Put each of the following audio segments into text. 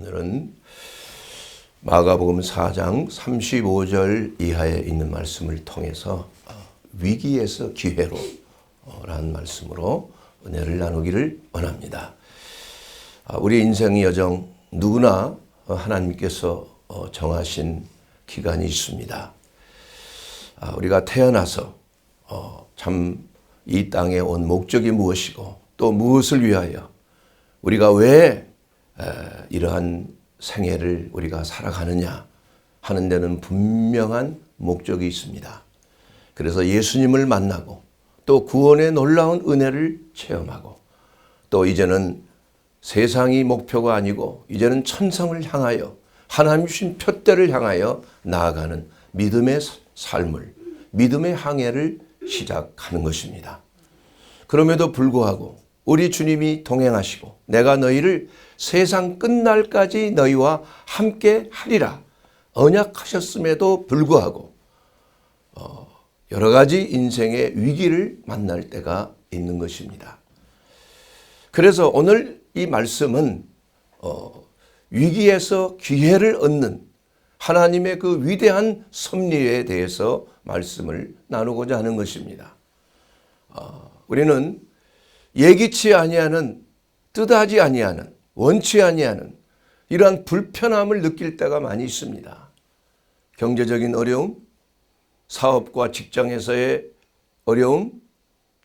오늘은 마가복음 4장 35절 이하에 있는 말씀을 통해서 위기에서 기회로 라는 말씀으로 은혜를 나누기를 원합니다. 우리 인생의 여정 누구나 하나님께서 정하신 기간이 있습니다. 우리가 태어나서 참 이 땅에 온 목적이 무엇이고 또 무엇을 위하여 우리가 왜 이러한 생애를 우리가 살아가느냐 하는 데는 분명한 목적이 있습니다. 그래서 예수님을 만나고 또 구원의 놀라운 은혜를 체험하고 또 이제는 세상이 목표가 아니고 이제는 천성을 향하여 하나님 주신 푯대를 향하여 나아가는 믿음의 삶을, 믿음의 항해를 시작하는 것입니다. 그럼에도 불구하고 우리 주님이 동행하시고 내가 너희를 세상 끝날까지 너희와 함께 하리라 언약하셨음에도 불구하고 여러 가지 인생의 위기를 만날 때가 있는 것입니다. 그래서 오늘 이 말씀은 위기에서 기회를 얻는 하나님의 그 위대한 섭리에 대해서 말씀을 나누고자 하는 것입니다. 우리는 예기치 아니하는, 뜻하지 아니하는, 원치 아니하는 이러한 불편함을 느낄 때가 많이 있습니다. 경제적인 어려움, 사업과 직장에서의 어려움,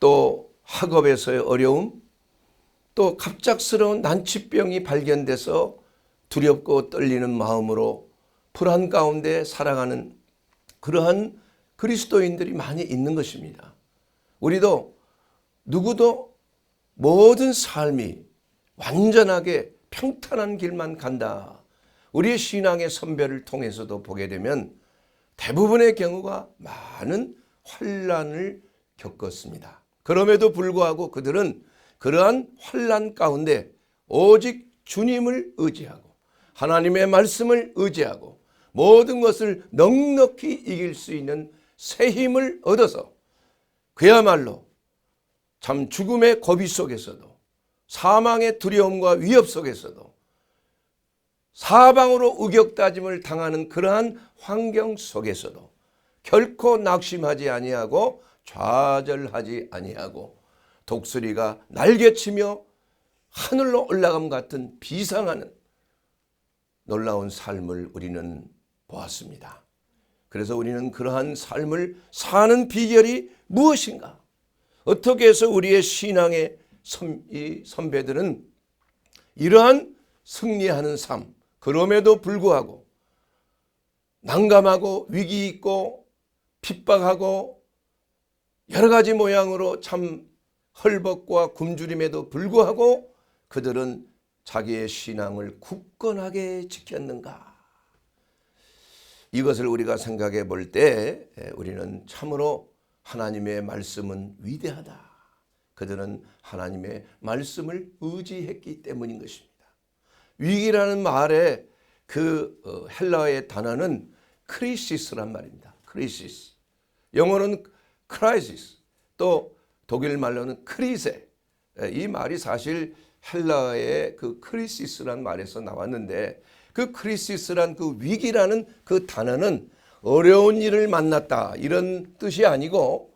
또 학업에서의 어려움, 또 갑작스러운 난치병이 발견돼서 두렵고 떨리는 마음으로 불안 가운데 살아가는 그러한 그리스도인들이 많이 있는 것입니다. 우리도 누구도 모든 삶이 완전하게 평탄한 길만 간다. 우리의 신앙의 선배를 통해서도 보게 되면 대부분의 경우가 많은 환난을 겪었습니다. 그럼에도 불구하고 그들은 그러한 환난 가운데 오직 주님을 의지하고 하나님의 말씀을 의지하고 모든 것을 넉넉히 이길 수 있는 새 힘을 얻어서 그야말로 참 죽음의 고비 속에서도 사망의 두려움과 위협 속에서도 사방으로 우격다짐을 당하는 그러한 환경 속에서도 결코 낙심하지 아니하고 좌절하지 아니하고 독수리가 날개치며 하늘로 올라감 같은 비상하는 놀라운 삶을 우리는 보았습니다. 그래서 우리는 그러한 삶을 사는 비결이 무엇인가? 어떻게 해서 우리의 신앙의 선배들은 이러한 승리하는 삶, 그럼에도 불구하고 난감하고 위기 있고 핍박하고 여러 가지 모양으로 참 헐벗과 굶주림에도 불구하고 그들은 자기의 신앙을 굳건하게 지켰는가? 이것을 우리가 생각해 볼 때 우리는 참으로 하나님의 말씀은 위대하다. 그들은 하나님의 말씀을 의지했기 때문인 것입니다. 위기라는 말의 그 헬라어의 단어는 크리시스란 말입니다. 크리시스. 영어는 크라이시스. 또 독일 말로는 크리세. 이 말이 사실 헬라어의 그 크리시스란 말에서 나왔는데 그 크리시스란 그 위기라는 그 단어는 어려운 일을 만났다 이런 뜻이 아니고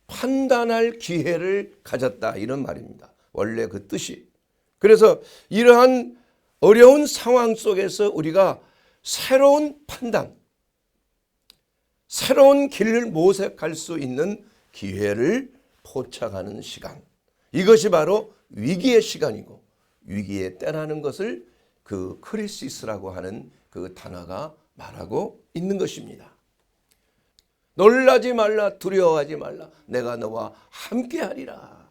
판단할 기회를 가졌다 이런 말입니다. 원래 그 뜻이. 그래서 이러한 어려운 상황 속에서 우리가 새로운 판단, 새로운 길을 모색할 수 있는 기회를 포착하는 시간. 이것이 바로 위기의 시간이고 위기의 때라는 것을 그 크리시스라고 하는 그 단어가 말하고 있는 것입니다. 놀라지 말라, 두려워하지 말라. 내가 너와 함께 하리라.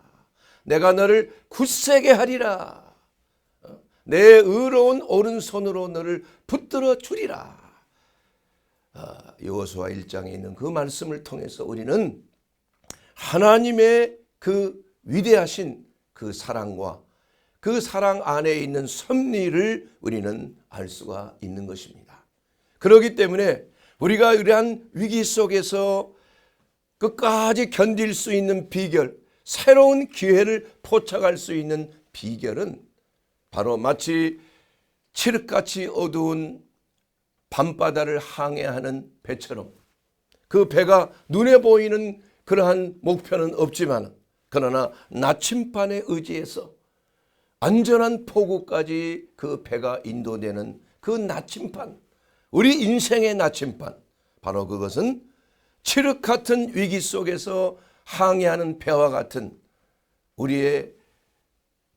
내가 너를 굳세게 하리라. 내 의로운 오른손으로 너를 붙들어 주리라. 여호수아 1장에 있는 그 말씀을 통해서 우리는 하나님의 그 위대하신 그 사랑과 그 사랑 안에 있는 섭리를 우리는 알 수가 있는 것입니다. 그렇기 때문에 우리가 이러한 위기 속에서 끝까지 견딜 수 있는 비결, 새로운 기회를 포착할 수 있는 비결은 바로 마치 칠흑같이 어두운 밤바다를 항해하는 배처럼 그 배가 눈에 보이는 그러한 목표는 없지만 그러나 나침반에 의지해서 안전한 포구까지 그 배가 인도되는 그 나침반, 우리 인생의 나침반, 바로 그것은 칠흑 같은 위기 속에서 항해하는 배와 같은 우리의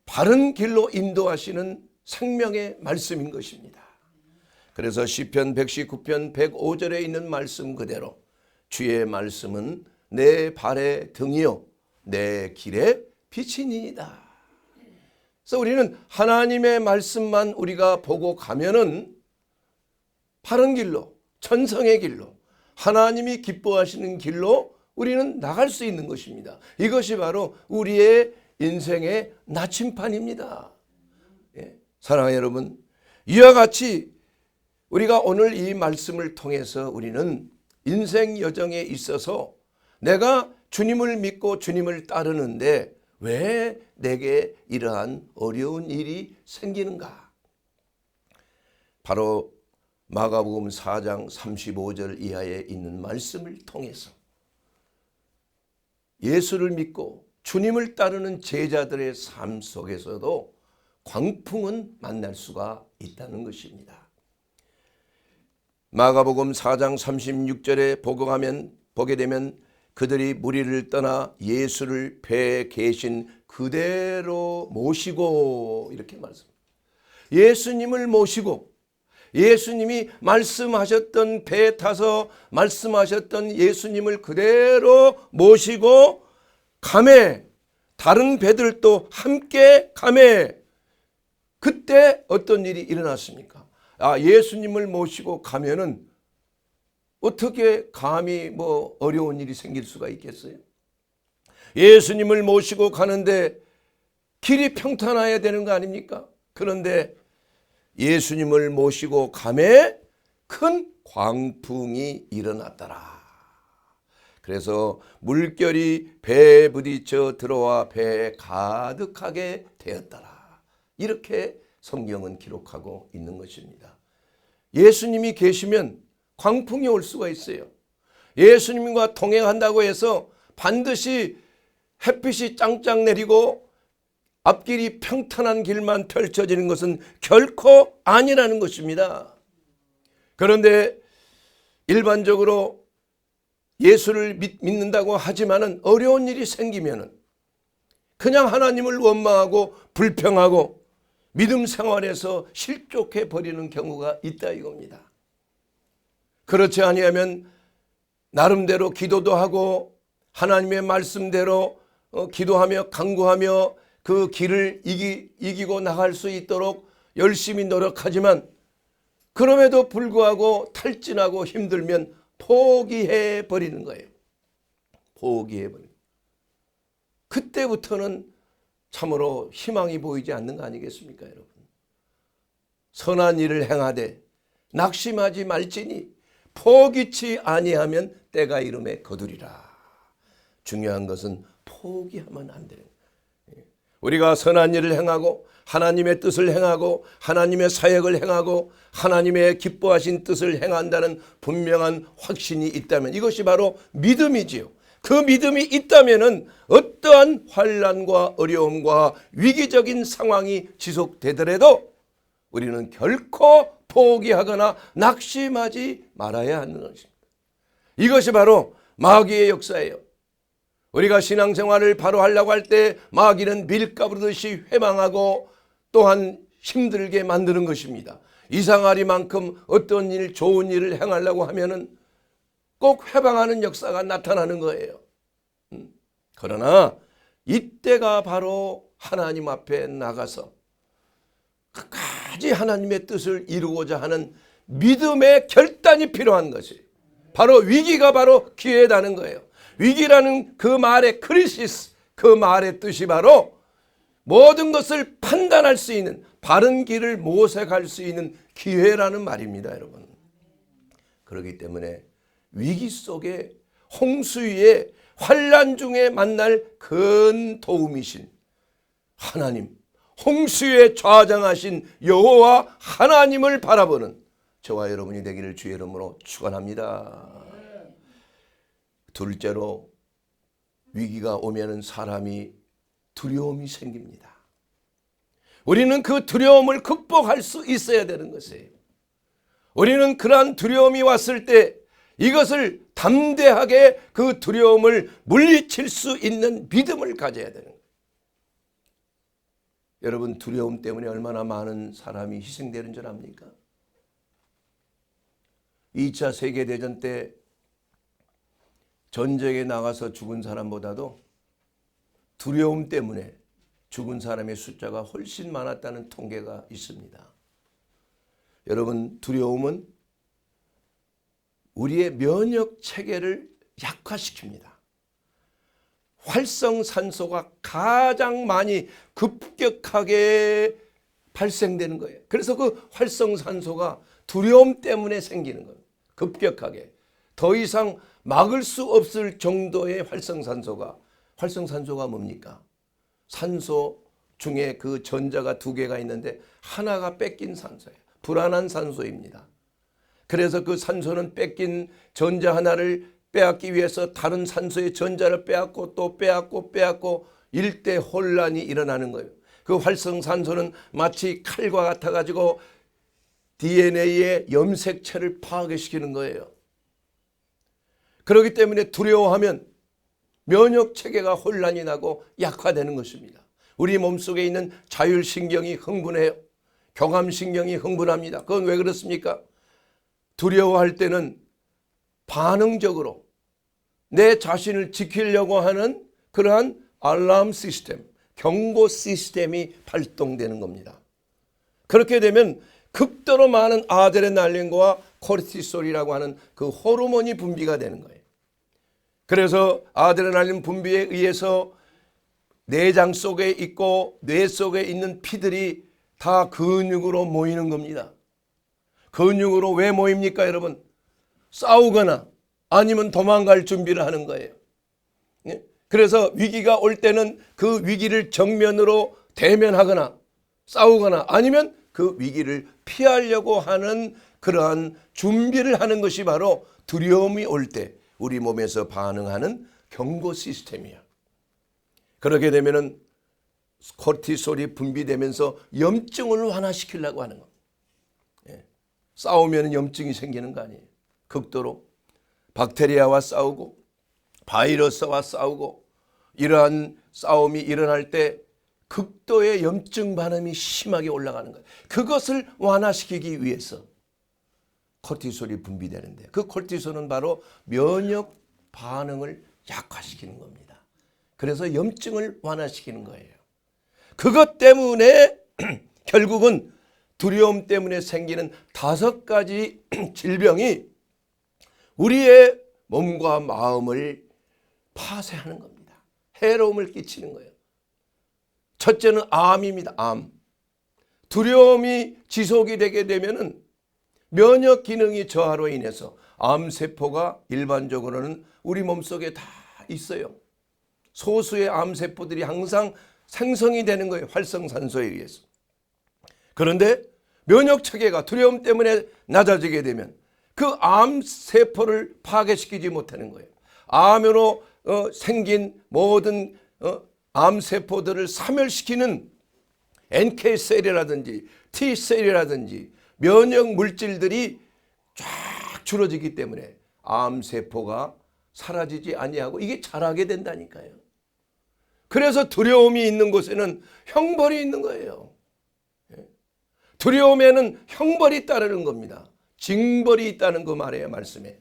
바른 길로 인도하시는 생명의 말씀인 것입니다. 그래서 시편 119편 105절에 있는 말씀 그대로 주의 말씀은 내 발의 등이요 내 길의 빛이니이다. 그래서 우리는 하나님의 말씀만 우리가 보고 가면은 바른 길로, 천성의 길로, 하나님이 기뻐하시는 길로 우리는 나갈 수 있는 것입니다. 이것이 바로 우리의 인생의 나침판입니다. 사랑하는 여러분, 이와 같이 우리가 오늘 이 말씀을 통해서 우리는 인생 여정에 있어서 내가 주님을 믿고 주님을 따르는데 왜 내게 이러한 어려운 일이 생기는가? 바로 마가복음 4장 35절 이하에 있는 말씀을 통해서 예수를 믿고 주님을 따르는 제자들의 삶 속에서도 광풍은 만날 수가 있다는 것입니다. 마가복음 4장 36절에 보게 되면 그들이 무리를 떠나 예수를 배에 계신 그대로 모시고 이렇게 말씀합니다. 예수님을 모시고 예수님이 말씀하셨던 배에 타서 말씀하셨던 예수님을 그대로 모시고 가매 다른 배들도 함께 가매 그때 어떤 일이 일어났습니까? 예수님을 모시고 가면은 어떻게 감히 어려운 일이 생길 수가 있겠어요? 예수님을 모시고 가는데 길이 평탄해야 되는 거 아닙니까? 그런데 예수님을 모시고 가매 큰 광풍이 일어났더라. 그래서 물결이 배에 부딪혀 들어와 배에 가득하게 되었더라. 이렇게 성경은 기록하고 있는 것입니다. 예수님이 계시면 광풍이 올 수가 있어요. 예수님과 동행한다고 해서 반드시 햇빛이 짱짱 내리고 앞길이 평탄한 길만 펼쳐지는 것은 결코 아니라는 것입니다. 그런데 일반적으로 예수를 믿는다고 하지만은 어려운 일이 생기면은 그냥 하나님을 원망하고 불평하고 믿음 생활에서 실족해 버리는 경우가 있다 이겁니다. 그렇지 아니하면 나름대로 기도도 하고 하나님의 말씀대로 기도하며 간구하며 그 길을 이기고 나갈 수 있도록 열심히 노력하지만 그럼에도 불구하고 탈진하고 힘들면 포기해 버리는 거예요. 포기해 버리는 거예요. 그때부터는 참으로 희망이 보이지 않는 거 아니겠습니까, 여러분? 선한 일을 행하되 낙심하지 말지니 포기치 아니하면 때가 이름에 거두리라. 중요한 것은 포기하면 안 되는 거예요. 우리가 선한 일을 행하고 하나님의 뜻을 행하고 하나님의 사역을 행하고 하나님의 기뻐하신 뜻을 행한다는 분명한 확신이 있다면 이것이 바로 믿음이지요. 그 믿음이 있다면은 어떠한 환난과 어려움과 위기적인 상황이 지속되더라도 우리는 결코 포기하거나 낙심하지 말아야 하는 것입니다. 이것이 바로 마귀의 역사예요. 우리가 신앙생활을 바로 하려고 할 때 마귀는 밀가부르듯이 회방하고 또한 힘들게 만드는 것입니다. 이상하리만큼 어떤 일, 좋은 일을 행하려고 하면은 꼭 회방하는 역사가 나타나는 거예요. 그러나 이때가 바로 하나님 앞에 나가서 끝까지 하나님의 뜻을 이루고자 하는 믿음의 결단이 필요한 것이 바로 위기가 바로 기회라는 거예요. 위기라는 그 말의 크리시스, 그 말의 뜻이 바로 모든 것을 판단할 수 있는 바른 길을 모색할 수 있는 기회라는 말입니다, 여러분. 그렇기 때문에 위기 속에 홍수 위에 환난 중에 만날 큰 도움이신 하나님, 홍수에 좌정하신 여호와 하나님을 바라보는 저와 여러분이 되기를 주의 이름으로 축원합니다. 둘째로, 위기가 오면은 사람이 두려움이 생깁니다. 우리는 그 두려움을 극복할 수 있어야 되는 것이에요. 우리는 그러한 두려움이 왔을 때 이것을 담대하게 그 두려움을 물리칠 수 있는 믿음을 가져야 되는 거예요. 여러분, 두려움 때문에 얼마나 많은 사람이 희생되는 줄 압니까? 2차 세계대전 때 전쟁에 나가서 죽은 사람보다도 두려움 때문에 죽은 사람의 숫자가 훨씬 많았다는 통계가 있습니다. 여러분, 두려움은 우리의 면역 체계를 약화시킵니다. 활성산소가 가장 많이 급격하게 발생되는 거예요. 그래서 그 활성산소가 두려움 때문에 생기는 거예요. 급격하게. 더 이상 막을 수 없을 정도의 활성산소가 뭡니까? 산소 중에 그 전자가 두 개가 있는데 하나가 뺏긴 산소예요. 불안한 산소입니다. 그래서 그 산소는 뺏긴 전자 하나를 빼앗기 위해서 다른 산소의 전자를 빼앗고 또 빼앗고 일대 혼란이 일어나는 거예요. 그 활성산소는 마치 칼과 같아가지고 DNA의 염색체를 파괴시키는 거예요. 그렇기 때문에 두려워하면 면역체계가 혼란이 나고 약화되는 것입니다. 우리 몸속에 있는 자율신경이 흥분해요. 교감신경이 흥분합니다. 그건 왜 그렇습니까? 두려워할 때는 반응적으로 내 자신을 지키려고 하는 그러한 알람 시스템, 경고 시스템이 발동되는 겁니다. 그렇게 되면 극도로 많은 아드레날린과 코르티솔이라고 하는 그 호르몬이 분비가 되는 거예요. 그래서 아드레날린 분비에 의해서 내장 속에 있고 뇌 속에 있는 피들이 다 근육으로 모이는 겁니다. 근육으로 왜 모입니까, 여러분? 싸우거나 아니면 도망갈 준비를 하는 거예요. 그래서 위기가 올 때는 그 위기를 정면으로 대면하거나 싸우거나 아니면 그 위기를 피하려고 하는 그러한 준비를 하는 것이 바로 두려움이 올 때 우리 몸에서 반응하는 경고 시스템이야. 그렇게 되면은 코르티솔이 분비되면서 염증을 완화시키려고 하는 겁니다. 싸우면 염증이 생기는 거 아니에요. 극도로 박테리아와 싸우고 바이러스와 싸우고 이러한 싸움이 일어날 때 극도의 염증 반응이 심하게 올라가는 거예요. 그것을 완화시키기 위해서 코르티솔이 분비되는데 그 코르티솔은 바로 면역 반응을 약화시키는 겁니다. 그래서 염증을 완화시키는 거예요. 그것 때문에 결국은 두려움 때문에 생기는 5가지 질병이 우리의 몸과 마음을 파쇄하는 겁니다. 해로움을 끼치는 거예요. 첫째는 암입니다. 암. 두려움이 지속이 되게 되면은 면역 기능이 저하로 인해서 암세포가 일반적으로는 우리 몸속에 다 있어요. 소수의 암세포들이 항상 생성이 되는 거예요. 활성산소에 의해서. 그런데 면역체계가 두려움 때문에 낮아지게 되면 그 암세포를 파괴시키지 못하는 거예요. 암으로 생긴 모든 암세포들을 사멸시키는 NK셀이라든지 T셀이라든지 면역 물질들이 쫙 줄어지기 때문에 암세포가 사라지지 아니하고 이게 자라게 된다니까요. 그래서 두려움이 있는 곳에는 형벌이 있는 거예요. 두려움에는 형벌이 따르는 겁니다. 징벌이 있다는 그 말이에요, 말씀에.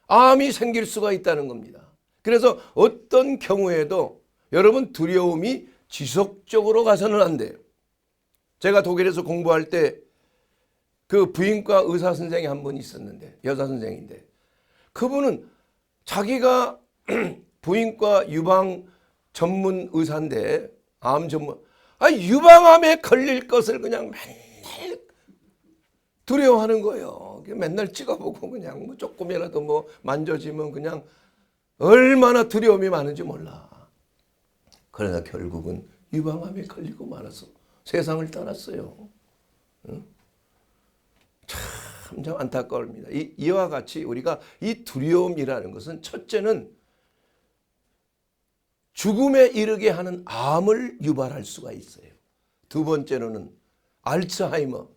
암이 생길 수가 있다는 겁니다. 그래서 어떤 경우에도 여러분 두려움이 지속적으로 가서는 안 돼요. 제가 독일에서 공부할 때 그 부인과 의사 선생이 한 분 있었는데 여자 선생인데 그분은 자기가 부인과 유방 전문 의사인데 암 전문 유방암에 걸릴 것을 그냥 맨날 두려워하는 거예요. 맨날 찍어보고 그냥 뭐 조금이라도 뭐 만져지면 그냥 얼마나 두려움이 많은지 몰라. 그러나 결국은 유방암에 걸리고 말아서 세상을 떠났어요. 참 안타까웁니다. 이와 같이 우리가 이 두려움이라는 것은 첫째는 죽음에 이르게 하는 암을 유발할 수가 있어요. 두 번째로는 알츠하이머,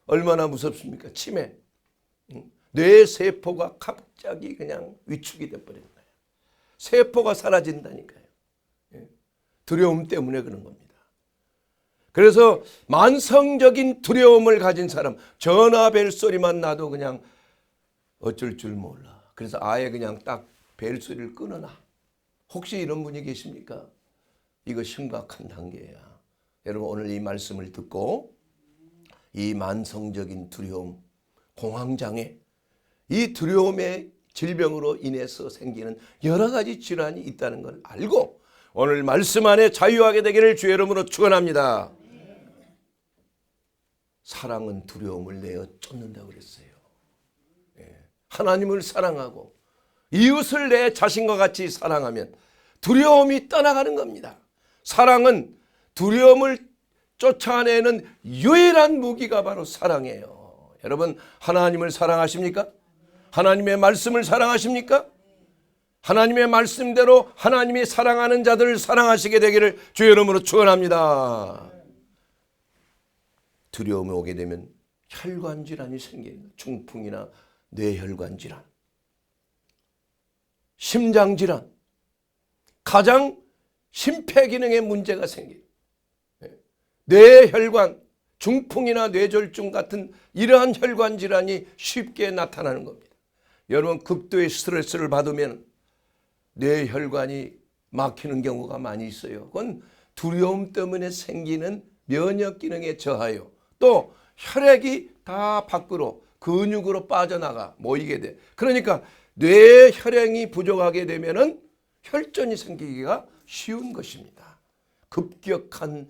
얼마나 무섭습니까? 치매, 뇌 세포가 갑자기 그냥 위축이 돼버린 거예요. 세포가 사라진다니까요. 두려움 때문에 그런 겁니다. 그래서 만성적인 두려움을 가진 사람, 전화벨 소리만 나도 그냥 어쩔 줄 몰라. 그래서 아예 그냥 딱 벨 소리를 끊어놔. 혹시 이런 분이 계십니까? 이거 심각한 단계야. 여러분 오늘 이 말씀을 듣고 이 만성적인 두려움, 공황장애, 이 두려움의 질병으로 인해서 생기는 여러 가지 질환이 있다는 걸 알고 오늘 말씀 안에 자유하게 되기를 주의 이름으로 축원합니다. 사랑은 두려움을 내어 쫓는다고 그랬어요. 하나님을 사랑하고 이웃을 내 자신과 같이 사랑하면 두려움이 떠나가는 겁니다. 사랑은 두려움을 쫓아내는 유일한 무기가 바로 사랑이에요. 여러분 하나님을 사랑하십니까? 하나님의 말씀을 사랑하십니까? 하나님의 말씀대로 하나님이 사랑하는 자들을 사랑하시게 되기를 주의 이름으로 축원합니다. 두려움이 오게 되면 혈관 질환이 생깁니다. 중풍이나 뇌혈관 질환, 심장 질환, 가장 심폐기능에 문제가 생겨요. 뇌혈관, 중풍이나 뇌졸중 같은 이러한 혈관 질환이 쉽게 나타나는 겁니다. 여러분 극도의 스트레스를 받으면 뇌혈관이 막히는 경우가 많이 있어요. 그건 두려움 때문에 생기는 면역 기능의 저하요. 또 혈액이 다 밖으로 근육으로 빠져나가 모이게 돼. 그러니까 뇌 혈액이 부족하게 되면은 혈전이 생기기가 쉬운 것입니다. 급격한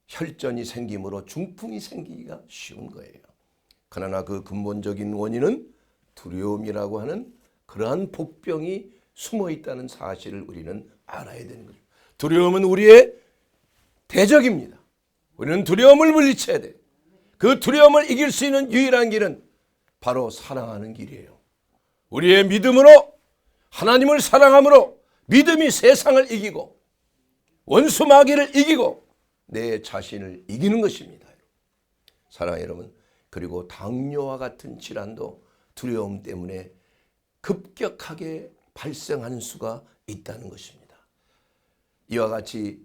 혈전이 생기므로 중풍이 생기기가 쉬운 거예요. 그러나 그 근본적인 원인은 두려움이라고 하는 그러한 복병이 숨어 있다는 사실을 우리는 알아야 되는 거죠. 두려움은 우리의 대적입니다. 우리는 두려움을 물리쳐야 돼요. 그 두려움을 이길 수 있는 유일한 길은 바로 사랑하는 길이에요. 우리의 믿음으로 하나님을 사랑함으로 믿음이 세상을 이기고 원수 마귀를 이기고 내 자신을 이기는 것입니다. 사랑하는 여러분, 그리고 당뇨와 같은 질환도 두려움 때문에 급격하게 발생하는 수가 있다는 것입니다. 이와 같이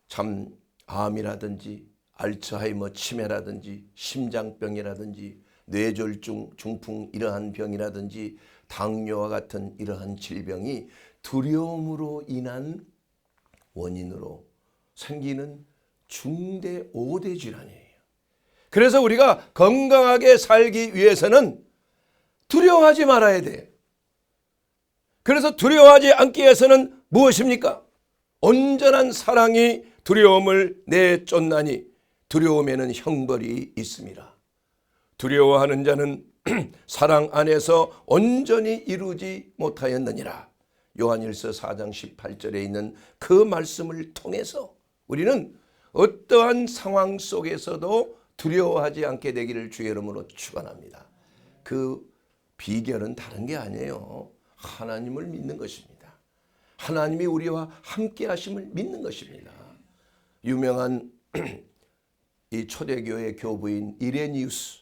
참 암이라든지 알츠하이머 치매라든지 심장병이라든지 뇌졸중, 중풍 이러한 병이라든지 당뇨와 같은 이러한 질병이 두려움으로 인한 원인으로 생기는 중대 5대 질환이에요. 그래서 우리가 건강하게 살기 위해서는 두려워하지 말아야 돼요. 그래서 두려워하지 않기 위해서는 무엇입니까? 온전한 사랑이 두려움을 내쫓나니 두려움에는 형벌이 있습니다. 두려워하는 자는 사랑 안에서 온전히 이루지 못하였느니라. 요한일서 4장 18절에 있는 그 말씀을 통해서 우리는 어떠한 상황 속에서도 두려워하지 않게 되기를 주의 이름으로 축원합니다. 그 비결은 다른 게 아니에요. 하나님을 믿는 것입니다. 하나님이 우리와 함께 하심을 믿는 것입니다. 유명한 이 초대교회 교부인 이레니우스,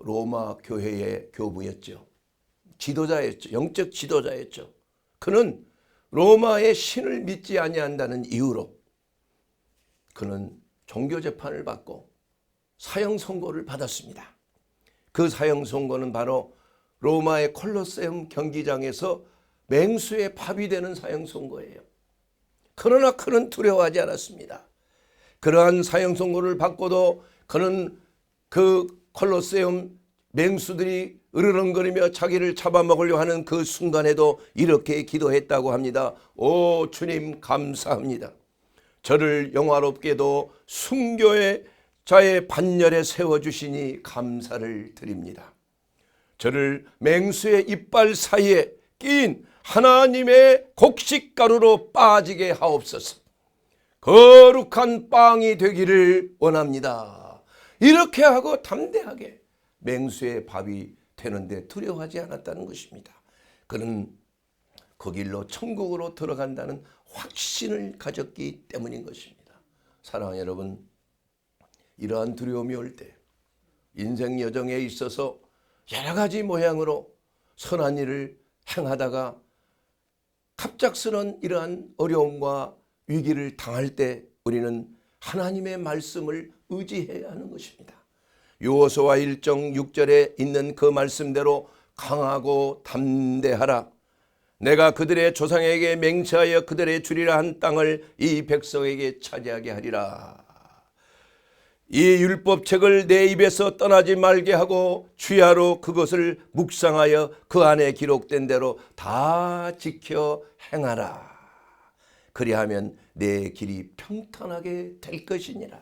로마 교회의 교부였죠. 지도자였죠. 영적 지도자였죠. 그는 로마의 신을 믿지 아니한다는 이유로 그는 종교 재판을 받고 사형 선고를 받았습니다. 그 사형 선고는 바로 로마의 콜로세움 경기장에서 맹수의 밥이 되는 사형 선고예요. 그러나 그는 두려워하지 않았습니다. 그러한 사형 선고를 받고도 그는 그 콜로세움 맹수들이 으르렁거리며 자기를 잡아먹으려 하는 그 순간에도 이렇게 기도했다고 합니다. 오 주님 감사합니다. 저를 영화롭게도 순교의 자의 반열에 세워주시니 감사를 드립니다. 저를 맹수의 이빨 사이에 끼인 하나님의 곡식가루로 빠지게 하옵소서. 거룩한 빵이 되기를 원합니다. 이렇게 하고 담대하게 맹수의 밥이 되는데 두려워하지 않았다는 것입니다. 그는 그 길로 천국으로 들어간다는 확신을 가졌기 때문인 것입니다. 사랑하는 여러분, 이러한 두려움이 올 때 인생 여정에 있어서 여러 가지 모양으로 선한 일을 행하다가 갑작스런 이러한 어려움과 위기를 당할 때 우리는 하나님의 말씀을 의지해야 하는 것입니다. 여호수아 1장 6절에 있는 그 말씀대로 강하고 담대하라. 내가 그들의 조상에게 맹세하여 그들의 주리라 한 땅을 이 백성에게 차지하게 하리라. 이 율법책을 내 입에서 떠나지 말게 하고 주야로 그것을 묵상하여 그 안에 기록된 대로 다 지켜 행하라. 그리하면 내 길이 평탄하게 될 것이니라.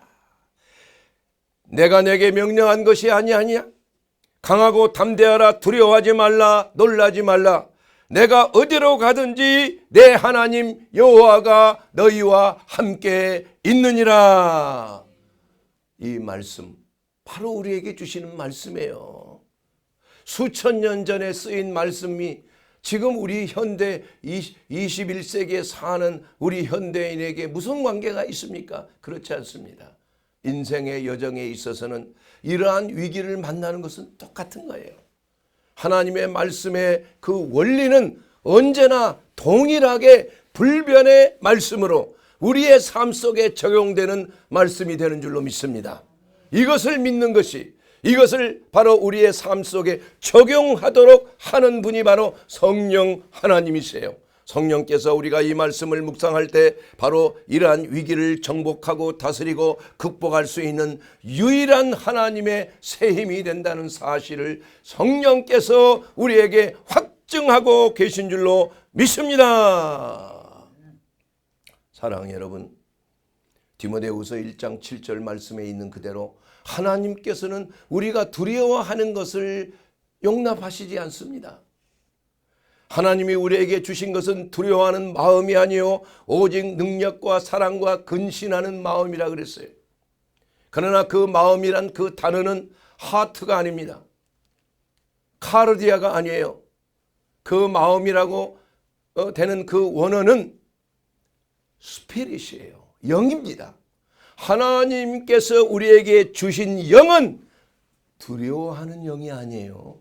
내가 내게 명령한 것이 아니하냐? 강하고 담대하라. 두려워하지 말라. 놀라지 말라. 내가 어디로 가든지 내 하나님 여호와가 너희와 함께 있느니라. 이 말씀 바로 우리에게 주시는 말씀이에요. 수천 년 전에 쓰인 말씀이 지금 우리 현대 21세기에 사는 우리 현대인에게 무슨 관계가 있습니까? 그렇지 않습니다. 인생의 여정에 있어서는 이러한 위기를 만나는 것은 똑같은 거예요. 하나님의 말씀의 그 원리는 언제나 동일하게 불변의 말씀으로 우리의 삶 속에 적용되는 말씀이 되는 줄로 믿습니다. 이것을 믿는 것이, 이것을 바로 우리의 삶 속에 적용하도록 하는 분이 바로 성령 하나님이세요. 성령께서 우리가 이 말씀을 묵상할 때 바로 이러한 위기를 정복하고 다스리고 극복할 수 있는 유일한 하나님의 새 힘이 된다는 사실을 성령께서 우리에게 확증하고 계신 줄로 믿습니다. 사랑하는 여러분, 디모데후서 1장 7절 말씀에 있는 그대로 하나님께서는 우리가 두려워하는 것을 용납하시지 않습니다. 하나님이 우리에게 주신 것은 두려워하는 마음이 아니요 오직 능력과 사랑과 근신하는 마음이라 그랬어요. 그러나 그 마음이란 그 단어는 하트가 아닙니다. 카르디아가 아니에요. 그 마음이라고 되는 그 원어는 스피릿이에요. 영입니다. 하나님께서 우리에게 주신 영은 두려워하는 영이 아니에요.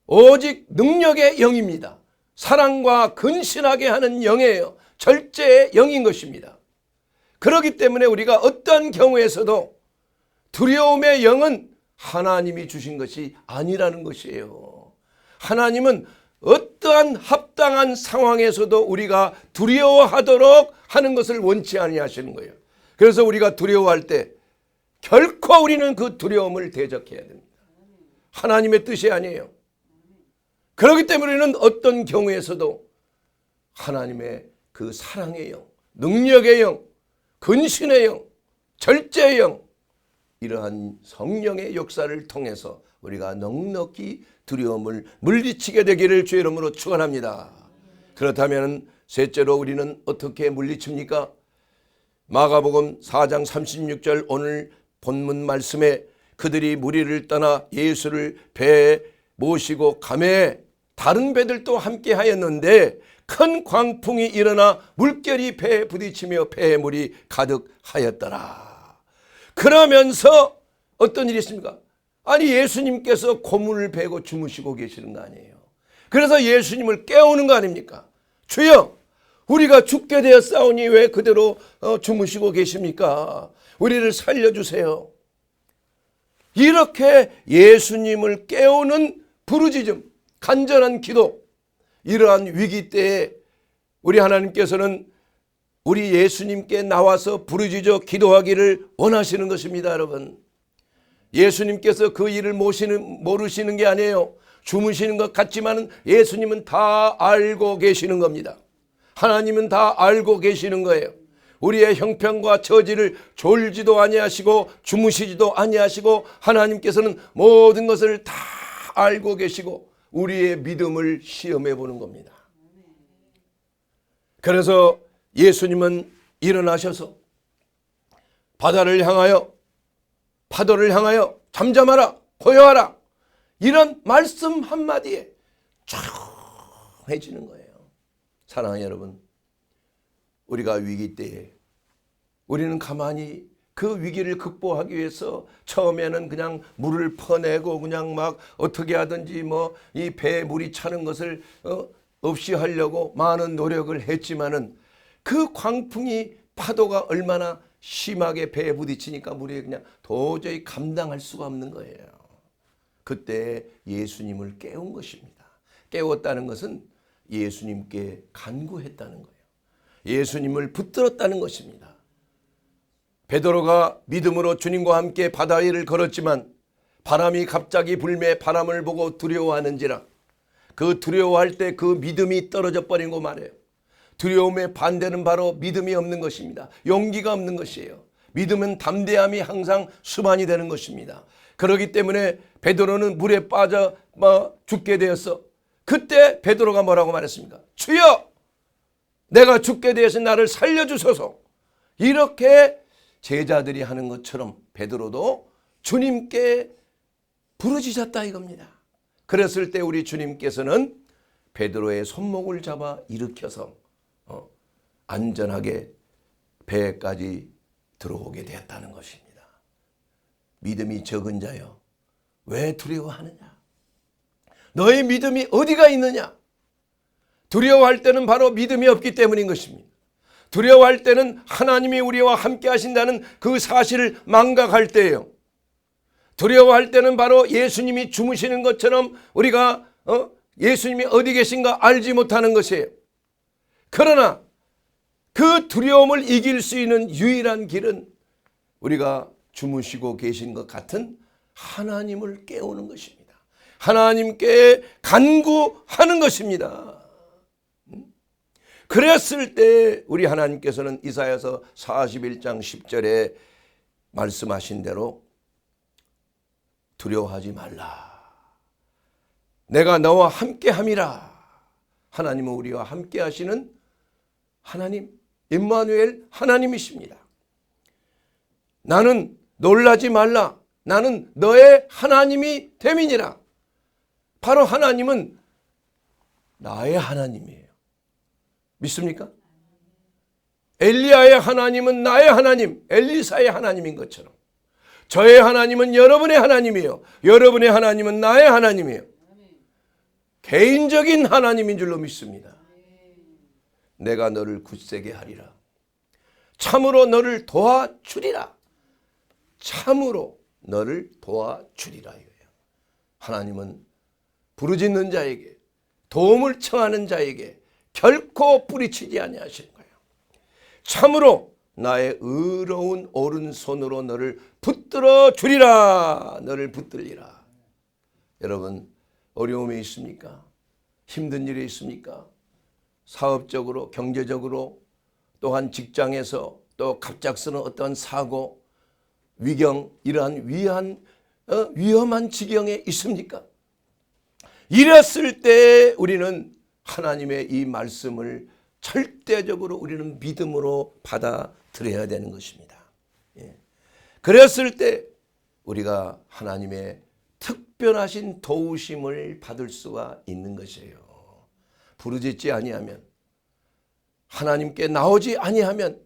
오직 능력의 영입니다. 사랑과 근신하게 하는 영이에요. 절제의 영인 것입니다. 그렇기 때문에 우리가 어떠한 경우에서도 두려움의 영은 하나님이 주신 것이 아니라는 것이에요. 하나님은 어떠한 합당한 상황에서도 우리가 두려워하도록 하는 것을 원치 아니하시는 거예요. 그래서 우리가 두려워할 때 결코 우리는 그 두려움을 대적해야 됩니다. 하나님의 뜻이 아니에요. 그렇기 때문에 우리는 어떤 경우에서도 하나님의 그 사랑의 영, 능력의 영, 근신의 영, 절제의 영, 이러한 성령의 역사를 통해서 우리가 넉넉히 두려움을 물리치게 되기를 주의 이름으로 축원합니다. 그렇다면 셋째로 우리는 어떻게 물리칩니까? 마가복음 4장 36절 오늘 본문 말씀에 그들이 무리를 떠나 예수를 배에 모시고 가매 다른 배들도 함께 하였는데 큰 광풍이 일어나 물결이 배에 부딪히며 배에 물이 가득하였더라. 그러면서 어떤 일이 있습니까? 아니 예수님께서 고문을 베고 주무시고 계시는 거 아니에요. 그래서 예수님을 깨우는 거 아닙니까? 주여 우리가 죽게 되었사오니 왜 그대로 주무시고 계십니까? 우리를 살려주세요. 이렇게 예수님을 깨우는 부르짖음, 간절한 기도, 이러한 위기 때에 우리 하나님께서는 우리 예수님께 나와서 부르짖어 기도하기를 원하시는 것입니다. 여러분, 예수님께서 그 일을 모르시는 게 아니에요. 주무시는 것 같지만 예수님은 다 알고 계시는 겁니다. 하나님은 다 알고 계시는 거예요. 우리의 형편과 처지를 졸지도 아니하시고 주무시지도 아니하시고 하나님께서는 모든 것을 다 알고 계시고 우리의 믿음을 시험해 보는 겁니다. 그래서 예수님은 일어나셔서 바다를 향하여 파도를 향하여 잠잠하라 고요하라 이런 말씀 한마디에 조용해지는 거예요. 사랑하는 여러분, 우리가 위기 때에 우리는 가만히 그 위기를 극복하기 위해서 처음에는 그냥 물을 퍼내고 그냥 막 어떻게 하든지 뭐 이 배에 물이 차는 것을 없이 하려고 많은 노력을 했지만은 그 광풍이 파도가 얼마나 심하게 배에 부딪히니까 물이 그냥 도저히 감당할 수가 없는 거예요. 그때 예수님을 깨운 것입니다. 깨웠다는 것은 예수님께 간구했다는 거예요. 예수님을 붙들었다는 것입니다. 베드로가 믿음으로 주님과 함께 바다 위를 걸었지만 바람이 갑자기 불매 바람을 보고 두려워하는지라 그 두려워할 때 그 믿음이 떨어져 버린 거 말이에요. 두려움의 반대는 바로 믿음이 없는 것입니다. 용기가 없는 것이에요. 믿음은 담대함이 항상 수반이 되는 것입니다. 그렇기 때문에 베드로는 물에 빠져 죽게 되었어. 그때 베드로가 뭐라고 말했습니까? 주여, 내가 죽게 되어서 나를 살려주소서. 이렇게 제자들이 하는 것처럼 베드로도 주님께 부르짖었다 이겁니다. 그랬을 때 우리 주님께서는 베드로의 손목을 잡아 일으켜서 안전하게 배까지 들어오게 되었다는 것입니다. 믿음이 적은 자여, 왜 두려워하느냐? 너의 믿음이 어디가 있느냐? 두려워할 때는 바로 믿음이 없기 때문인 것입니다. 두려워할 때는 하나님이 우리와 함께 하신다는 그 사실을 망각할 때예요. 두려워할 때는 바로 예수님이 주무시는 것처럼 우리가 예수님이 어디 계신가 알지 못하는 것이에요. 그러나 그 두려움을 이길 수 있는 유일한 길은 우리가 주무시고 계신 것 같은 하나님을 깨우는 것입니다. 하나님께 간구하는 것입니다. 그랬을 때 우리 하나님께서는 이사야서 41장 10절에 말씀하신 대로 두려워하지 말라. 내가 너와 함께함이라. 하나님은 우리와 함께 하시는 하나님, 임마누엘 하나님이십니다. 나는 놀라지 말라. 나는 너의 하나님이 됨이니라. 바로 하나님은 나의 하나님이에요. 믿습니까? 엘리야의 하나님은 나의 하나님, 엘리사의 하나님인 것처럼 저의 하나님은 여러분의 하나님이에요. 여러분의 하나님은 나의 하나님이에요. 개인적인 하나님인 줄로 믿습니다. 내가 너를 굳세게 하리라. 참으로 너를 도와주리라. 참으로 너를 도와주리라 이거예요. 하나님은 부르짖는 자에게, 도움을 청하는 자에게 결코 뿌리치지 아니하시는 거예요. 참으로 나의 의로운 오른손으로 너를 붙들어 주리라. 너를 붙들리라. 여러분, 어려움이 있습니까? 힘든 일이 있습니까? 사업적으로, 경제적으로, 또한 직장에서 또 갑작스러운 어떤 사고, 위경, 이러한 위험한 지경에 있습니까? 이랬을 때 우리는 하나님의 이 말씀을 절대적으로 우리는 믿음으로 받아들여야 되는 것입니다. 그랬을 때 우리가 하나님의 특별하신 도우심을 받을 수가 있는 것이에요. 부르짖지 아니하면, 하나님께 나오지 아니하면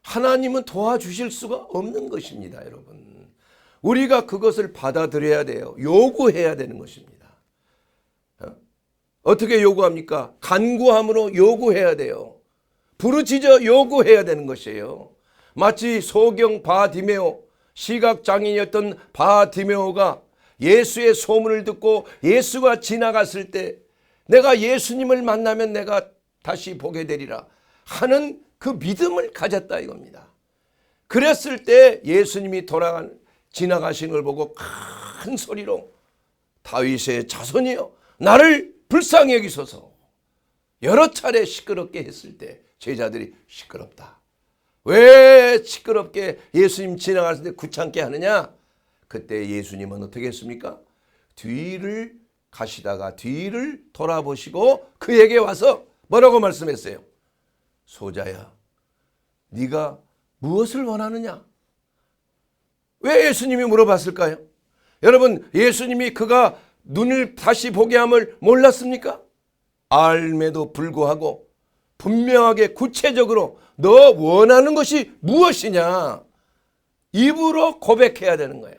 하나님은 도와주실 수가 없는 것입니다. 여러분, 우리가 그것을 받아들여야 돼요. 요구해야 되는 것입니다. 어떻게 요구합니까? 간구함으로 요구해야 돼요. 부르짖어 요구해야 되는 것이에요. 마치 소경 바디메오, 시각장애인이었던 바디메오가 예수의 소문을 듣고 예수가 지나갔을 때 내가 예수님을 만나면 내가 다시 보게 되리라 하는 그 믿음을 가졌다 이겁니다. 그랬을 때 예수님이 지나가신 걸 보고 큰 소리로 다윗의 자손이여 나를 불쌍히 여기소서. 여러 차례 시끄럽게 했을 때 제자들이 시끄럽다. 왜 시끄럽게 예수님 지나갔을 때 귀찮게 하느냐? 그때 예수님은 어떻게 했습니까? 뒤를 가시다가 뒤를 돌아보시고 그에게 와서 뭐라고 말씀했어요? 소자야, 네가 무엇을 원하느냐? 왜 예수님이 물어봤을까요? 여러분, 예수님이 그가 눈을 다시 보게 함을 몰랐습니까? 알매도 불구하고 분명하게 구체적으로 너 원하는 것이 무엇이냐? 입으로 고백해야 되는 거야.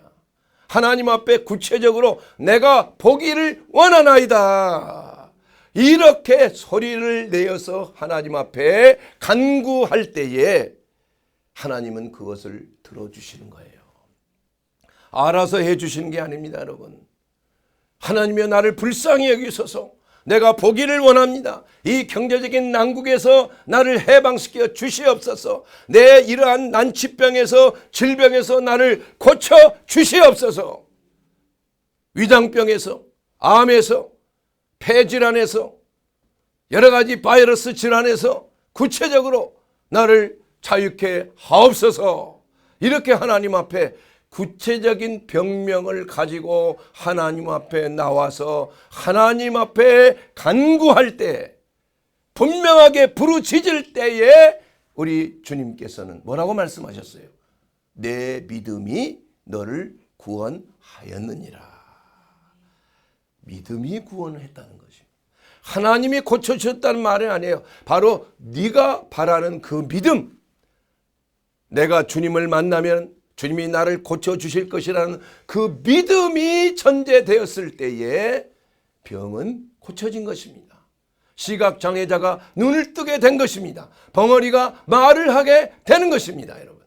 하나님 앞에 구체적으로 내가 보기를 원하나이다. 이렇게 소리를 내어서 하나님 앞에 간구할 때에 하나님은 그것을 들어주시는 거예요. 알아서 해주시는 게 아닙니다, 여러분. 하나님이여 나를 불쌍히 여기소서. 내가 보기를 원합니다. 이 경제적인 난국에서 나를 해방시켜 주시옵소서. 내 이러한 난치병에서 질병에서 나를 고쳐 주시옵소서. 위장병에서, 암에서, 폐질환에서, 여러 가지 바이러스 질환에서 구체적으로 나를 자유케 하옵소서. 이렇게 하나님 앞에 구체적인 병명을 가지고 하나님 앞에 나와서 하나님 앞에 간구할 때, 분명하게 부르짖을 때에 우리 주님께서는 뭐라고 말씀하셨어요? 내 믿음이 너를 구원하였느니라. 믿음이 구원을 했다는 것입니다. 하나님이 고쳐주셨다는 말은 아니에요. 바로 네가 바라는 그 믿음, 내가 주님을 만나면 주님이 나를 고쳐주실 것이라는 그 믿음이 전제되었을 때에 병은 고쳐진 것입니다. 시각장애자가 눈을 뜨게 된 것입니다. 벙어리가 말을 하게 되는 것입니다. 여러분,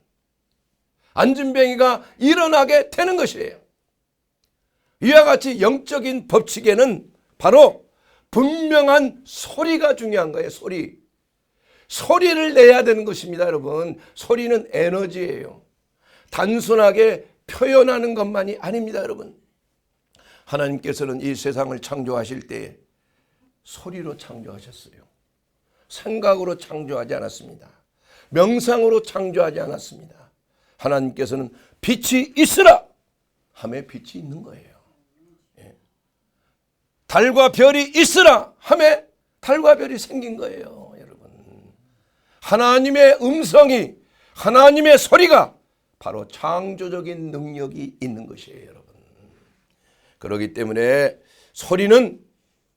안진뱅이가 일어나게 되는 것이에요. 이와 같이 영적인 법칙에는 바로 분명한 소리가 중요한 거예요. 소리를 내야 되는 것입니다. 여러분, 소리는 에너지예요. 단순하게 표현하는 것만이 아닙니다. 여러분, 하나님께서는 이 세상을 창조하실 때에 소리로 창조하셨어요. 생각으로 창조하지 않았습니다. 명상으로 창조하지 않았습니다. 하나님께서는 빛이 있으라 하매 빛이 있는 거예요. 달과 별이 있으라 하매 달과 별이 생긴 거예요. 여러분, 하나님의 음성이, 하나님의 소리가 바로 창조적인 능력이 있는 것이에요. 여러분, 그렇기 때문에 소리는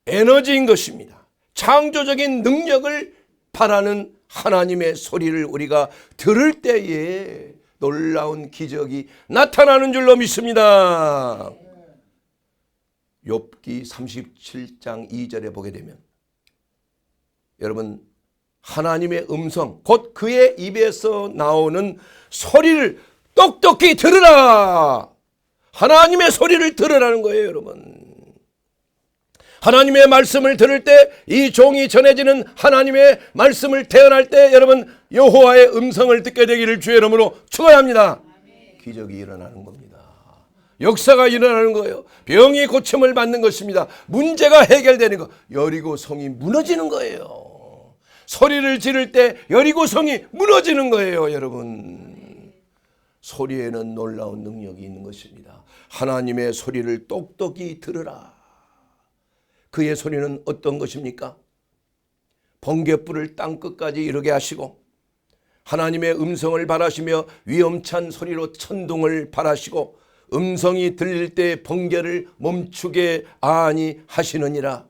에너지인 것입니다. 창조적인 능력을 바라는 하나님의 소리를 우리가 들을 때에 놀라운 기적이 나타나는 줄로 믿습니다. 욥기 37장 2절에 보게 되면 여러분, 하나님의 음성, 곧 그의 입에서 나오는 소리를 똑똑히 들으라. 하나님의 소리를 들으라는 거예요. 여러분, 하나님의 말씀을 들을 때, 이 종이 전해지는 하나님의 말씀을 대언할 때 여러분, 여호와의 음성을 듣게 되기를 주의 이름으로 축원합니다. 기적이 일어나는 겁니다. 역사가 일어나는 거예요. 병이 고침을 받는 것입니다. 문제가 해결되는 거, 여리고 성이 무너지는 거예요. 소리를 지를 때 여리고 성이 무너지는 거예요. 여러분, 소리에는 놀라운 능력이 있는 것입니다. 하나님의 소리를 똑똑히 들으라. 그의 소리는 어떤 것입니까? 번갯불을 땅끝까지 이르게 하시고, 하나님의 음성을 바라시며 위험찬 소리로 천둥을 바라시고, 음성이 들릴 때 번개를 멈추게 아니하시느니라.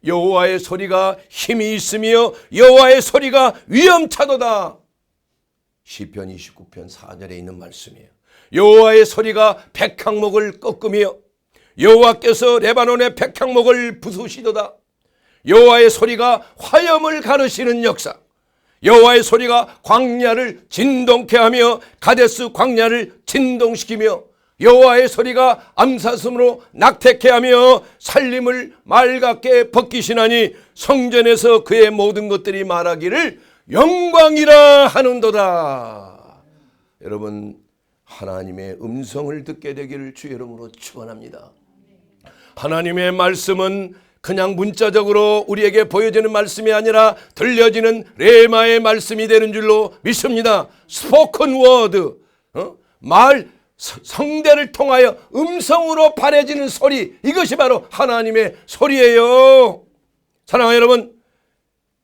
여호와의 소리가 힘이 있으며 여호와의 소리가 위험차도다. 시편 29편 4절에 있는 말씀이에요. 여호와의 소리가 백향목을 꺾으며 여호와께서 레바논의 백향목을 부수시도다. 여호와의 소리가 화염을 가르시는 역사, 여호와의 소리가 광야를 진동케 하며 가데스 광야를 진동시키며, 여호와의 소리가 암사슴으로 낙태케 하며 살림을 맑게 벗기시나니 성전에서 그의 모든 것들이 말하기를 영광이라 하는도다. 여러분, 하나님의 음성을 듣게 되기를 주의 이름으로 축원합니다. 하나님의 말씀은 그냥 문자적으로 우리에게 보여지는 말씀이 아니라 들려지는 레마의 말씀이 되는 줄로 믿습니다. 스포큰 워드, 성대를 통하여 음성으로 발해지는 소리, 이것이 바로 하나님의 소리예요. 사랑하는 여러분,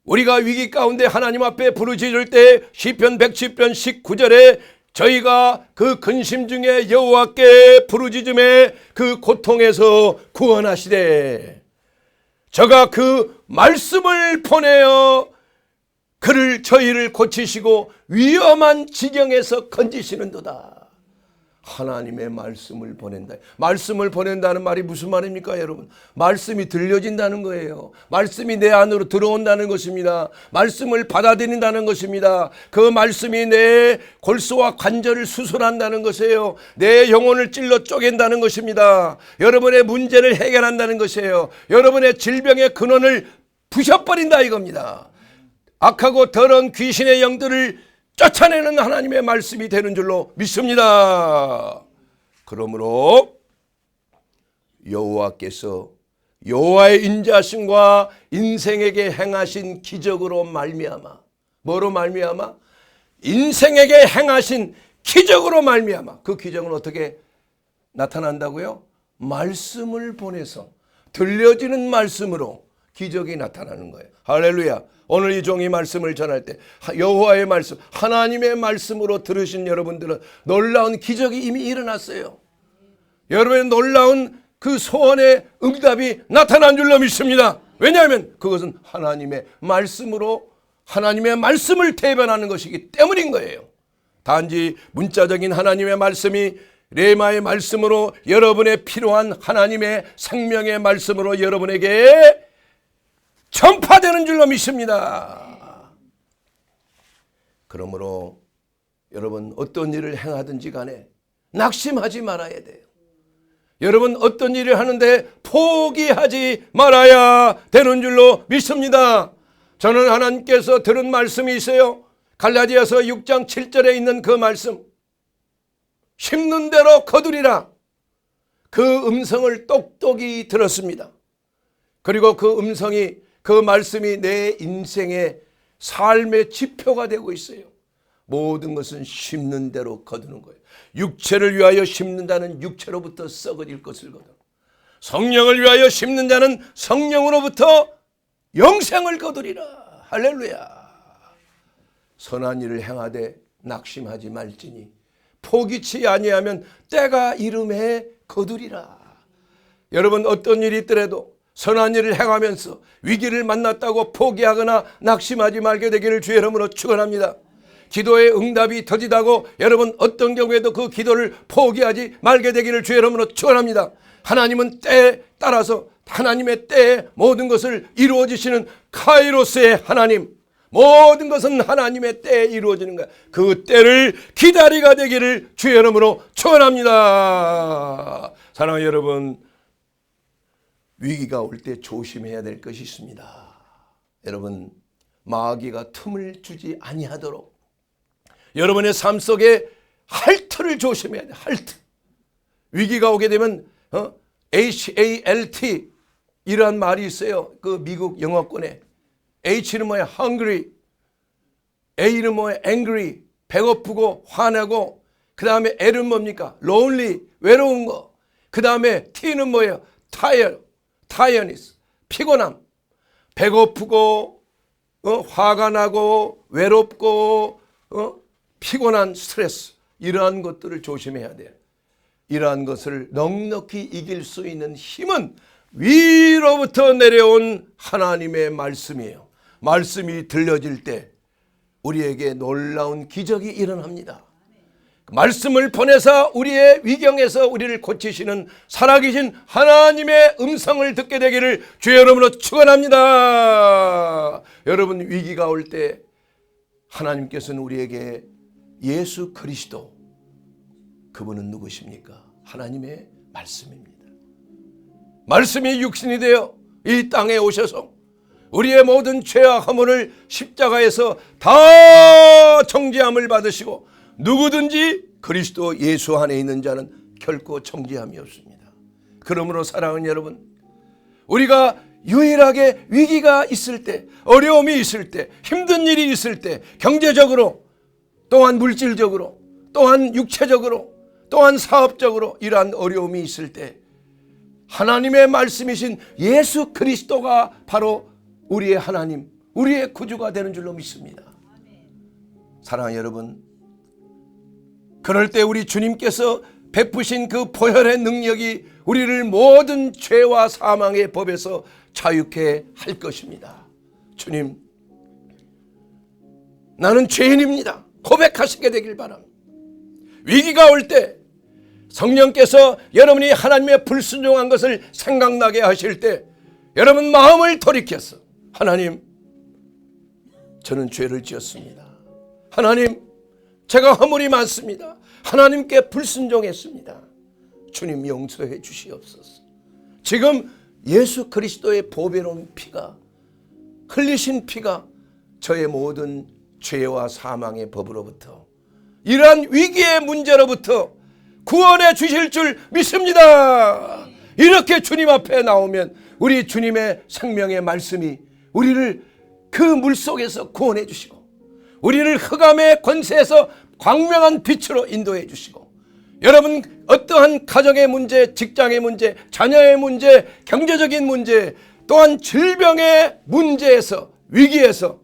우리가 위기 가운데 하나님 앞에 부르짖을 때 시편 110편 19절에 저희가 그 근심 중에 여호와께 부르짖음에 그 고통에서 구원하시되 저가 그 말씀을 보내어 저희를 고치시고 위험한 지경에서 건지시는도다. 하나님의 말씀을 보낸다. 말씀을 보낸다는 말이 무슨 말입니까, 여러분? 말씀이 들려진다는 거예요. 말씀이 내 안으로 들어온다는 것입니다. 말씀을 받아들인다는 것입니다. 그 말씀이 내 골수와 관절을 수술한다는 것이에요. 내 영혼을 찔러 쪼갠다는 것입니다. 여러분의 문제를 해결한다는 것이에요. 여러분의 질병의 근원을 부셔버린다 이겁니다. 악하고 더러운 귀신의 영들을 쫓아내는 하나님의 말씀이 되는 줄로 믿습니다. 그러므로 여호와께서 여호와의 인자심과 인생에게 행하신 기적으로 말미암아, 뭐로 말미암아? 인생에게 행하신 기적으로 말미암아. 그 기적은 어떻게 나타난다고요? 말씀을 보내서 들려지는 말씀으로 기적이 나타나는 거예요. 할렐루야. 오늘 이 종이 말씀을 전할 때 여호와의 말씀, 하나님의 말씀으로 들으신 여러분들은 놀라운 기적이 이미 일어났어요. 여러분의 놀라운 그 소원의 응답이 나타난 줄로 믿습니다. 왜냐하면 그것은 하나님의 말씀으로 하나님의 말씀을 대변하는 것이기 때문인 거예요. 단지 문자적인 하나님의 말씀이 레마의 말씀으로 여러분의 필요한 하나님의 생명의 말씀으로 여러분에게 전파되는 줄로 믿습니다. 그러므로 여러분 어떤 일을 행하든지 간에 낙심하지 말아야 돼요. 여러분 어떤 일을 하는데 포기하지 말아야 되는 줄로 믿습니다. 저는 하나님께서 들은 말씀이 있어요. 갈라디아서 6장 7절에 있는 그 말씀, 심는 대로 거두리라. 그 음성을 똑똑히 들었습니다. 그리고 그 음성이, 그 말씀이 내 인생의 삶의 지표가 되고 있어요. 모든 것은 심는 대로 거두는 거예요. 육체를 위하여 심는다는 육체로부터 썩어질 것을 거두고, 성령을 위하여 심는 자는 성령으로부터 영생을 거두리라. 할렐루야. 선한 일을 행하되 낙심하지 말지니 포기치 아니하면 때가 이름에 거두리라. 여러분 어떤 일이 있더라도 선한 일을 행하면서 위기를 만났다고 포기하거나 낙심하지 말게 되기를 주의 이름으로 축원합니다. 기도의 응답이 터지다고 여러분 어떤 경우에도 그 기도를 포기하지 말게 되기를 주의 이름으로 축원합니다. 하나님은 때에 따라서 하나님의 때에 모든 것을 이루어지시는 카이로스의 하나님, 모든 것은 하나님의 때에 이루어지는 거야. 그 때를 기다리가 되기를 주의 이름으로 축원합니다. 사랑하는 여러분, 위기가 올 때 조심해야 될 것이 있습니다. 여러분, 마귀가 틈을 주지 아니하도록 여러분의 삶 속에 할트를 조심해야 돼요. 할트. 위기가 오게 되면 HALT 이러한 말이 있어요. 그 미국 영어권에. H는 뭐야? hungry. A는 뭐야? angry. 배고프고 화나고. 그 다음에 L은 뭡니까? lonely. 외로운 거. 그 다음에 T는 뭐예요? tiredness. 피곤함. 배고프고 화가 나고 외롭고 피곤한 스트레스. 이러한 것들을 조심해야 돼요. 이러한 것을 넉넉히 이길 수 있는 힘은 위로부터 내려온 하나님의 말씀이에요. 말씀이 들려질 때 우리에게 놀라운 기적이 일어납니다. 말씀을 보내서 우리의 위경에서 우리를 고치시는 살아계신 하나님의 음성을 듣게 되기를 주의 이름으로 축원합니다. 여러분 위기가 올 때 하나님께서는 우리에게 예수 그리스도, 그분은 누구십니까? 하나님의 말씀입니다. 말씀이 육신이 되어 이 땅에 오셔서 우리의 모든 죄와 허물을 십자가에서 다 정죄함을 받으시고 누구든지 그리스도 예수 안에 있는 자는 결코 정죄함이 없습니다. 그러므로 사랑하는 여러분, 우리가 유일하게 위기가 있을 때, 어려움이 있을 때, 힘든 일이 있을 때, 경제적으로 또한 물질적으로 또한 육체적으로 또한 사업적으로 이러한 어려움이 있을 때 하나님의 말씀이신 예수 그리스도가 바로 우리의 하나님, 우리의 구주가 되는 줄로 믿습니다. 사랑하는 여러분, 그럴 때 우리 주님께서 베푸신 그 보혈의 능력이 우리를 모든 죄와 사망의 법에서 자유케 할 것입니다. 주님, 나는 죄인입니다. 고백하시게 되길 바랍니다. 위기가 올 때 성령께서 여러분이 하나님의 불순종한 것을 생각나게 하실 때 여러분 마음을 돌이켜서 하나님, 저는 죄를 지었습니다. 하나님, 제가 허물이 많습니다. 하나님께 불순종했습니다. 주님 용서해 주시옵소서. 지금 예수 그리스도의 보배로운 피가, 흘리신 피가 저의 모든 죄와 사망의 법으로부터, 이러한 위기의 문제로부터 구원해 주실 줄 믿습니다. 이렇게 주님 앞에 나오면 우리 주님의 생명의 말씀이 우리를 그 물속에서 구원해 주시고, 우리를 흑암의 권세에서 광명한 빛으로 인도해 주시고, 여러분 어떠한 가정의 문제, 직장의 문제, 자녀의 문제, 경제적인 문제, 또한 질병의 문제에서, 위기에서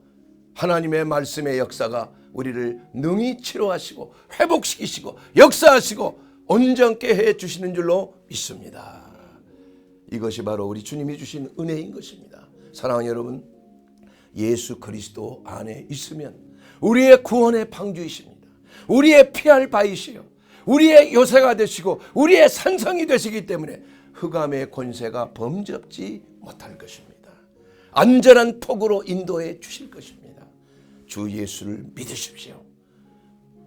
하나님의 말씀의 역사가 우리를 능히 치료하시고 회복시키시고 역사하시고 온전케 해 주시는 줄로 믿습니다. 이것이 바로 우리 주님이 주신 은혜인 것입니다. 사랑하는 여러분, 예수 그리스도 안에 있으면 우리의 구원의 방주이십니다. 우리의 피할 바이시요, 우리의 요새가 되시고 우리의 산성이 되시기 때문에 흑암의 권세가 범접지 못할 것입니다. 안전한 폭으로 인도해 주실 것입니다. 주 예수를 믿으십시오.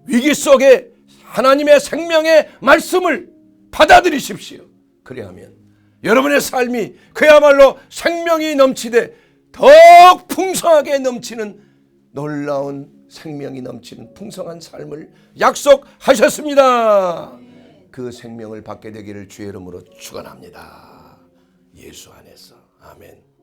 위기 속에 하나님의 생명의 말씀을 받아들이십시오. 그래야면 여러분의 삶이 그야말로 생명이 넘치되 더욱 풍성하게 넘치는, 놀라운 생명이 넘치는 풍성한 삶을 약속하셨습니다. 그 생명을 받게 되기를 주의 이름으로 축원합니다. 예수 안에서. 아멘.